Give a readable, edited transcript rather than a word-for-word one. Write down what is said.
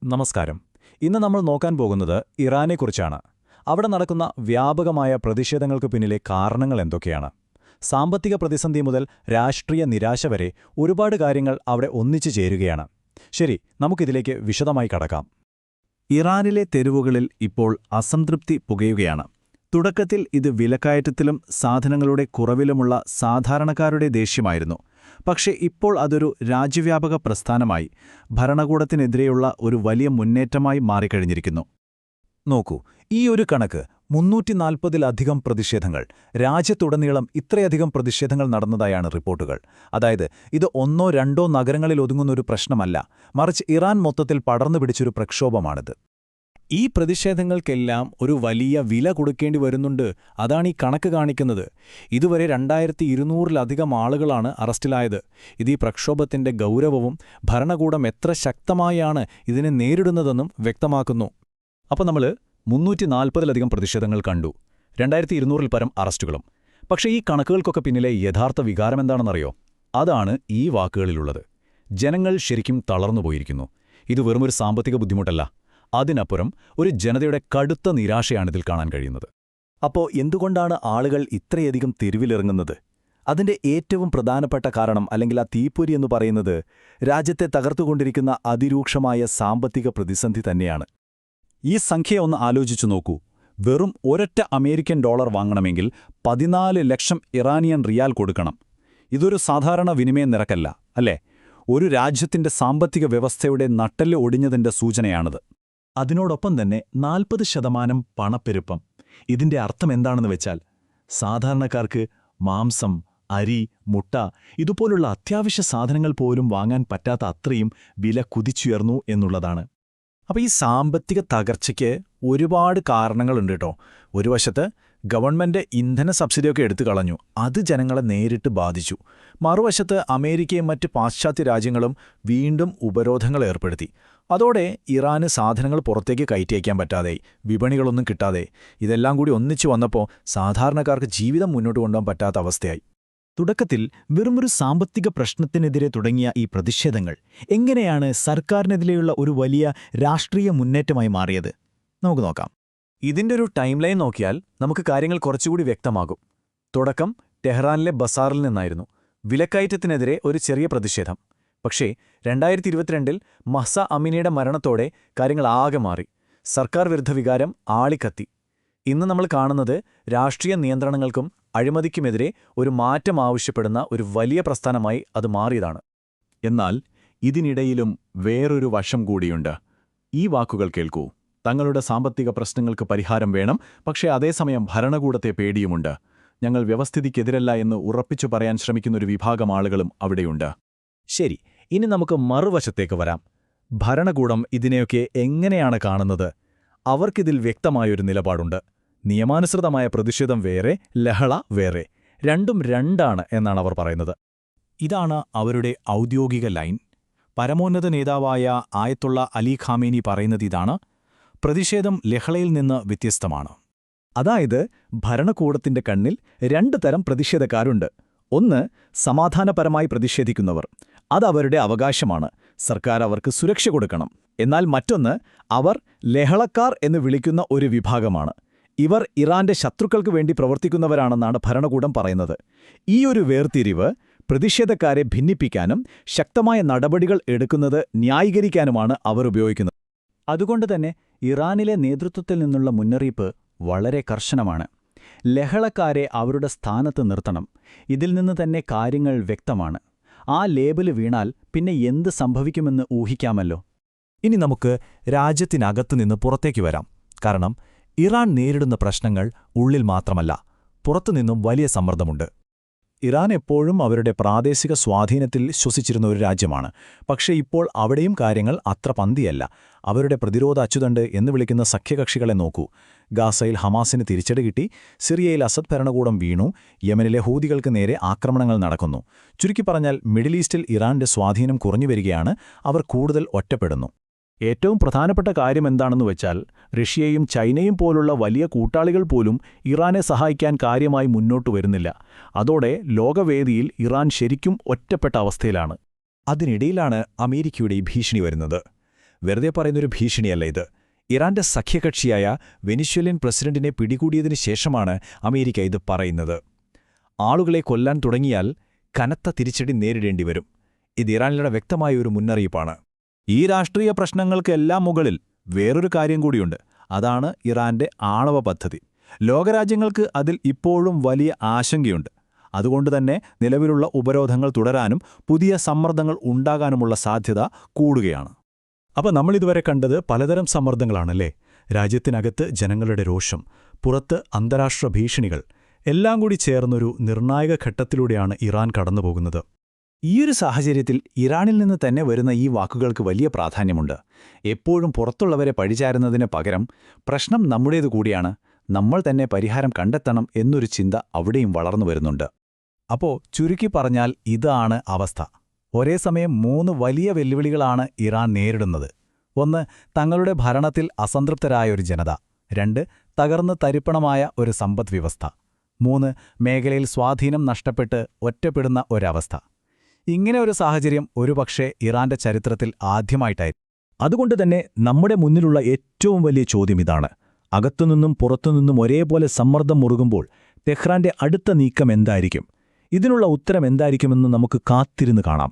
നമസ്കാരം. ഇന്ന് നമ്മൾ നോക്കാൻ പോകുന്നത് ഇറാനെക്കുറിച്ചാണ്. അവിടെ നടക്കുന്ന വ്യാപകമായ പ്രതിഷേധങ്ങൾക്ക് പിന്നിലെ കാരണങ്ങൾ എന്തൊക്കെയാണ്? സാമ്പത്തിക പ്രതിസന്ധി മുതൽ രാഷ്ട്രീയ നിരാശ വരെ ഒരുപാട് കാര്യങ്ങൾ അവിടെ ഒന്നിച്ചു ചേരുകയാണ്. ശരി, നമുക്കിതിലേക്ക് വിശദമായി കടക്കാം. ഇറാനിലെ തെരുവുകളിൽ ഇപ്പോൾ അസംതൃപ്തി പുകയുകയാണ്. തുടക്കത്തിൽ ഇത് വിലക്കയറ്റത്തിലും സാധനങ്ങളുടെ കുറവിലുമുള്ള സാധാരണക്കാരുടെ ദേഷ്യമായിരുന്നു. പക്ഷേ ഇപ്പോൾ അതൊരു രാജ്യവ്യാപക പ്രസ്ഥാനമായി, ഭരണകൂടത്തിനെതിരെയുള്ള ഒരു വലിയ മുന്നേറ്റമായി മാറിക്കഴിഞ്ഞിരിക്കുന്നു. നോക്കൂ, ഈ ഒരു കണക്ക് 340-ലധികം പ്രതിഷേധങ്ങൾ. രാജ്യത്തുടനീളം ഇത്രയധികം പ്രതിഷേധങ്ങൾ നടന്നതായാണ് റിപ്പോർട്ടുകൾ. അതായത് ഇത് ഒന്നോ രണ്ടോ നഗരങ്ങളിൽ ഒതുങ്ങുന്നൊരു പ്രശ്നമല്ല, മറിച്ച് ഇറാൻ മൊത്തത്തിൽ പടർന്നു പിടിച്ചൊരു പ്രക്ഷോഭമാണിത്. ഈ പ്രതിഷേധങ്ങൾക്കെല്ലാം ഒരു വലിയ വില കൊടുക്കേണ്ടി വരുന്നുണ്ട്. അതാണ് ഈ കണക്ക് കാണിക്കുന്നത്. ഇതുവരെ 2200-ലധികം ആളുകളാണ് അറസ്റ്റിലായത്. ഇത് ഈ പ്രക്ഷോഭത്തിന്റെ ഗൗരവവും ഭരണകൂടം എത്ര ശക്തമായാണ് ഇതിനെ നേരിടുന്നതെന്നും വ്യക്തമാക്കുന്നു. അപ്പോൾ നമ്മൾ 340-ലധികം പ്രതിഷേധങ്ങൾ കണ്ടു, 2200-ൽ പരം അറസ്റ്റുകളും. പക്ഷേ ഈ കണക്കുകൾക്കൊക്കെ പിന്നിലെ യഥാർത്ഥ വികാരമെന്താണെന്നറിയോ? അതാണ് ഈ വാക്കുകളിലുള്ളത്. ജനങ്ങൾ ശരിക്കും തളർന്നുപോയിരിക്കുന്നു. ഇത് വെറുമൊരു സാമ്പത്തിക ബുദ്ധിമുട്ടല്ല, അതിനപ്പുറം ഒരു ജനതയുടെ കടുത്ത നിരാശയാണിതിൽ കാണാൻ കഴിയുന്നത്. അപ്പോൾ എന്തുകൊണ്ടാണ് ആളുകൾ ഇത്രയധികം തെരുവിലിറങ്ങുന്നത്? അതിന്റെ ഏറ്റവും പ്രധാനപ്പെട്ട കാരണം, അല്ലെങ്കിൽ ആ തീപ്പൊരി എന്ന് പറയുന്നത്, രാജ്യത്തെ തകർത്തുകൊണ്ടിരിക്കുന്ന അതിരൂക്ഷമായ സാമ്പത്തിക പ്രതിസന്ധി തന്നെയാണ്. ഈ സംഖ്യ ഒന്ന് ആലോചിച്ചു നോക്കൂ. വെറും ഒരൊറ്റ അമേരിക്കൻ ഡോളർ വാങ്ങണമെങ്കിൽ 14 ലക്ഷം ഇറാനിയൻ റിയാൽ കൊടുക്കണം. ഇതൊരു സാധാരണ വിനിമയ നിരക്കല്ല, അല്ലേ? ഒരു രാജ്യത്തിന്റെ സാമ്പത്തിക വ്യവസ്ഥയുടെ നട്ടെല്ല് ഒടിഞ്ഞതിന്റെ സൂചനയാണിത്. അതിനോടൊപ്പം തന്നെ 40% പണപ്പെരുപ്പം. ഇതിന്റെ അർത്ഥം എന്താണെന്ന് വെച്ചാൽ, സാധാരണക്കാർക്ക് മാംസം, അരി, മുട്ട ഇതുപോലുള്ള അത്യാവശ്യ സാധനങ്ങൾ പോലും വാങ്ങാൻ പറ്റാത്ത അത്രയും വില കുതിച്ചുയർന്നു എന്നുള്ളതാണ്. അപ്പോൾ ഈ സാമ്പത്തിക തകർച്ചയ്ക്ക് ഒരുപാട് കാരണങ്ങളുണ്ട് കേട്ടോ. ഒരു വശത്ത് ഗവൺമെന്റ് ഇന്ധന സബ്സിഡിയൊക്കെ എടുത്തു കളഞ്ഞു, അത് ജനങ്ങളെ നേരിട്ട് ബാധിച്ചു. മറുവശത്ത് അമേരിക്കയും മറ്റ് പാശ്ചാത്യ രാജ്യങ്ങളും വീണ്ടും ഉപരോധങ്ങൾ ഏർപ്പെടുത്തി. അതോടെ ഇറാന് സാധനങ്ങൾ പുറത്തേക്ക് കയറ്റിയയ്ക്കാൻ പറ്റാതെയായി, വിപണികളൊന്നും കിട്ടാതെ. ഇതെല്ലാം കൂടി ഒന്നിച്ചു വന്നപ്പോൾ സാധാരണക്കാർക്ക് ജീവിതം മുന്നോട്ട് കൊണ്ടുപോകാൻ പറ്റാത്ത അവസ്ഥയായി. തുടക്കത്തിൽ വെറുമൊരു സാമ്പത്തിക പ്രശ്നത്തിനെതിരെ തുടങ്ങിയ ഈ പ്രതിഷേധങ്ങൾ എങ്ങനെയാണ് സർക്കാരിനെതിരെയുള്ള ഒരു വലിയ രാഷ്ട്രീയ മുന്നേറ്റമായി മാറിയത്? നമുക്ക് നോക്കാം. ഇതിന്റെ ഒരു ടൈം ലൈൻ നോക്കിയാൽ നമുക്ക് കാര്യങ്ങൾ കുറച്ചുകൂടി വ്യക്തമാകും. തുടക്കം ടെഹ്റാനിലെ ബസാറിൽ നിന്നായിരുന്നു. വിലക്കയറ്റത്തിനെതിരെ ഒരു ചെറിയ പ്രതിഷേധം. പക്ഷേ 2022-ൽ മഹ്സ അമിനിയുടെ മരണത്തോടെ കാര്യങ്ങൾ ആകെ മാറി. സർക്കാർ വിരുദ്ധ വികാരം ആളിക്കത്തി. ഇന്ന് നമ്മൾ കാണുന്നത് രാഷ്ട്രീയ നിയന്ത്രണങ്ങൾക്കും അഴിമതിക്കുമെതിരെ ഒരു മാറ്റം ആവശ്യപ്പെടുന്ന ഒരു വലിയ പ്രസ്ഥാനമായി അത് മാറിയതാണ്. എന്നാൽ ഇതിനിടയിലും വേറൊരു വശം കൂടിയുണ്ട്. ഈ വാക്കുകൾ കേൾക്കൂ. തങ്ങളുടെ സാമ്പത്തിക പ്രശ്നങ്ങൾക്ക് പരിഹാരം വേണം, പക്ഷേ അതേസമയം ഭരണകൂടത്തെ പേടിയുമുണ്ട്. ഞങ്ങൾ വ്യവസ്ഥിതിക്കെതിരല്ല എന്ന് ഉറപ്പിച്ചു പറയാൻ ശ്രമിക്കുന്നൊരു വിഭാഗം ആളുകളും അവിടെയുണ്ട്. ശരി, ഇനി നമുക്ക് മറുവശത്തേക്ക് വരാം. ഭരണകൂടം ഇതിനെയൊക്കെ എങ്ങനെയാണ് കാണുന്നത്? അവർക്കിതിൽ വ്യക്തമായൊരു നിലപാടുണ്ട്. നിയമാനുസൃതമായ പ്രതിഷേധം വേറെ, ലഹള വേറെ. രണ്ടും രണ്ടാണ് എന്നാണ് അവർ പറയുന്നത്. ഇതാണ് അവരുടെ ഔദ്യോഗിക ലൈൻ. പരമോന്നത നേതാവായ ആയത്തുള്ള അലി ഖാമേനി പറയുന്നതിതാണ്: പ്രതിഷേധം ലഹളയിൽ നിന്ന് വ്യത്യസ്തമാണ്. അതായത് ഭരണകൂടത്തിന്റെ കണ്ണിൽ 2 തരം പ്രതിഷേധക്കാരുണ്ട്. ഒന്ന്, സമാധാനപരമായി പ്രതിഷേധിക്കുന്നവർ. അതവരുടെ അവകാശമാണ്, സർക്കാർ അവർക്ക് സുരക്ഷ കൊടുക്കണം. എന്നാൽ മറ്റൊന്ന്, അവർ ലഹളക്കാർ എന്ന് വിളിക്കുന്ന ഒരു വിഭാഗമാണ്. ഇവർ ഇറാന്റെ ശത്രുക്കൾക്ക് വേണ്ടി പ്രവർത്തിക്കുന്നവരാണെന്നാണ് ഭരണകൂടം പറയുന്നത്. ഈ ഒരു വേർതിരിവ് പ്രതിഷേധക്കാരെ ഭിന്നിപ്പിക്കാനും ശക്തമായ നടപടികൾ എടുക്കുന്നത് ന്യായീകരിക്കാനുമാണ് അവർ ഉപയോഗിക്കുന്നത്. അതുകൊണ്ടുതന്നെ ഇറാനിലെ നേതൃത്വത്തിൽ നിന്നുള്ള മുന്നറിയിപ്പ് വളരെ കർശനമാണ്. ലഹളക്കാരെ അവരുടെ സ്ഥാനത്ത് നിർത്തണം. ഇതിൽ നിന്ന് തന്നെ കാര്യങ്ങൾ വ്യക്തമാണ്. ആ ലേബല് വീണാൽ പിന്നെ എന്ത് സംഭവിക്കുമെന്ന് ഊഹിക്കാമല്ലോ. ഇനി നമുക്ക് രാജ്യത്തിനകത്തുനിന്ന് പുറത്തേക്ക് വരാം. കാരണം ഇറാൻ നേരിടുന്ന പ്രശ്നങ്ങൾ ഉള്ളിൽ മാത്രമല്ല, പുറത്തുനിന്നും വലിയ സമ്മർദ്ദമുണ്ട്. ഇറാൻ എപ്പോഴും അവരുടെ പ്രാദേശിക സ്വാധീനത്തിൽ ശ്വസിച്ചിരുന്ന ഒരു രാജ്യമാണ്. പക്ഷേ ഇപ്പോൾ അവിടെയും കാര്യങ്ങൾ അത്ര പന്തിയല്ല. അവരുടെ പ്രതിരോധ അച്ചുതണ്ട് എന്ന് വിളിക്കുന്ന സഖ്യകക്ഷികളെ നോക്കൂ. ഗാസയിൽ ഹമാസിന് തിരിച്ചടി കിട്ടി, സിറിയയിൽ അസദ് ഭരണകൂടം വീണു, യമനിലെ ഹൂതികൾക്ക് നേരെ ആക്രമണങ്ങൾ നടക്കുന്നു. ചുരുക്കി പറഞ്ഞാൽ മിഡിൽ ഈസ്റ്റിൽ ഇറാന്റെ സ്വാധീനം കുറഞ്ഞുവരികയാണ്. അവർ കൂടുതൽ ഒറ്റപ്പെടുന്നു. ഏറ്റവും പ്രധാനപ്പെട്ട കാര്യം എന്താണെന്ന് വെച്ചാൽ, റഷ്യയും ചൈനയും പോലുള്ള വലിയ കൂട്ടാളികൾ പോലും ഇറാനെ സഹായിക്കാൻ കാര്യമായി മുന്നോട്ടു വരുന്നില്ല. അതോടെ ലോകവേദിയിൽ ഇറാൻ ശരിക്കും ഒറ്റപ്പെട്ട അവസ്ഥയിലാണ്. അതിനിടയിലാണ് അമേരിക്കയുടെ ഭീഷണി വരുന്നത്. വെറുതെ പറയുന്നൊരു ഭീഷണിയല്ല ഇത്. ഇറാന്റെ സഖ്യകക്ഷിയായ വെനിസ്വേലിയൻ പ്രസിഡന്റിനെ പിടികൂടിയതിനു ശേഷമാണ് അമേരിക്ക ഇത് പറയുന്നത്. ആളുകളെ കൊല്ലാൻ തുടങ്ങിയാൽ കനത്ത തിരിച്ചടി നേരിടേണ്ടി വരും. ഇത് ഇറാനിയുടെ വ്യക്തമായ ഒരു മുന്നറിയിപ്പാണ്. ഈ രാഷ്ട്രീയ പ്രശ്നങ്ങൾക്കെല്ലാം മുകളിൽ വേറൊരു കാര്യം കൂടിയുണ്ട്. അതാണ് ഇറാന്റെ ആണവ പദ്ധതി. ലോകരാജ്യങ്ങൾക്ക് അതിൽ ഇപ്പോഴും വലിയ ആശങ്കയുണ്ട്. അതുകൊണ്ടുതന്നെ നിലവിലുള്ള ഉപരോധങ്ങൾ തുടരാനും പുതിയ സമ്മർദ്ദങ്ങൾ ഉണ്ടാകാനുമുള്ള സാധ്യത കൂടുകയാണ്. അപ്പോൾ നമ്മളിതുവരെ കണ്ടത് പലതരം സമ്മർദ്ദങ്ങളാണല്ലേ? രാജ്യത്തിനകത്ത് ജനങ്ങളുടെ രോഷം, പുറത്ത് അന്താരാഷ്ട്ര ഭീഷണികൾ, എല്ലാം കൂടി ചേർന്നൊരു നിർണായക ഘട്ടത്തിലൂടെയാണ് ഇറാൻ കടന്നുപോകുന്നത്. ഈയൊരു സാഹചര്യത്തിൽ ഇറാനിൽ നിന്ന് തന്നെ വരുന്ന ഈ വാക്കുകൾക്ക് വലിയ പ്രാധാന്യമുണ്ട്. എപ്പോഴും പുറത്തുള്ളവരെ പഴിചാരുന്നതിന് പകരം പ്രശ്നം നമ്മുടേതു കൂടിയാണ്, നമ്മൾ തന്നെ പരിഹാരം കണ്ടെത്തണം എന്നൊരു ചിന്ത അവിടെയും വളർന്നു വരുന്നുണ്ട്. അപ്പോൾ ചുരുക്കി പറഞ്ഞാൽ ഇതാണ് അവസ്ഥ. ഒരേ സമയം 3 വലിയ വെല്ലുവിളികളാണ് ഇറാൻ നേരിടുന്നത്. 1. തങ്ങളുടെ ഭരണത്തിൽ അസംതൃപ്തരായൊരു ജനത. 2. തകർന്ന് തരിപ്പണമായ ഒരു സമ്പദ്വ്യവസ്ഥ. 3. മേഖലയിൽ സ്വാധീനം നഷ്ടപ്പെട്ട് ഒറ്റപ്പെടുന്ന ഒരവസ്ഥ. ഇങ്ങനെ ഒരു സാഹചര്യം ഒരുപക്ഷേ ഇറാന്റെ ചരിത്രത്തിൽ ആദ്യമായിട്ടായിരുന്നു. അതുകൊണ്ടുതന്നെ നമ്മുടെ മുന്നിലുള്ള ഏറ്റവും വലിയ ചോദ്യം ഇതാണ്: അകത്തുനിന്നും പുറത്തുനിന്നും ഒരേപോലെ സമ്മർദ്ദം മുറുകുമ്പോൾ ടെഹ്റാന്റെ അടുത്ത നീക്കം എന്തായിരിക്കും? ഇതിനുള്ള ഉത്തരം എന്തായിരിക്കുമെന്ന് നമുക്ക് കാത്തിരുന്ന് കാണാം.